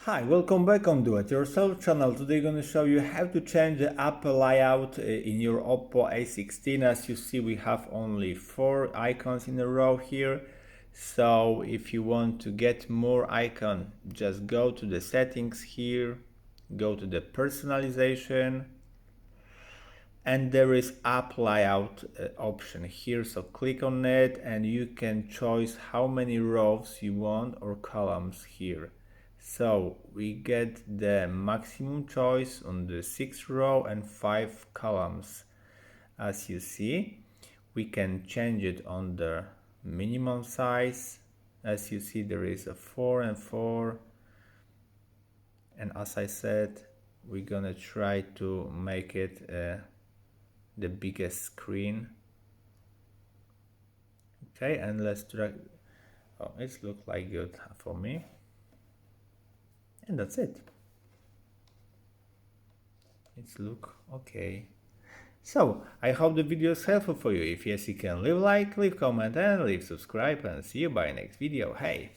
Hi, welcome back on Do It Yourself channel. Today I'm going to show you how to change the app layout in your Oppo A16. As you see, we have only 4 icons in a row here. So if you want to get more icon, just go to the settings here, go to the personalization, and there is app layout option here. So click on it and you can choose how many rows you want or columns here. So we get the maximum choice on the 6th row and 5 columns. As you see, we can change it on the minimum size. As you see, there is a 4 and 4. And as I said, we're gonna try to make it the biggest screen. Okay, and let's drag. Oh, it's look like good for me. And that's it. It's look okay. So I hope the video is helpful for you. If yes, you can leave like, leave comment and leave subscribe, and see you by next video. Hey.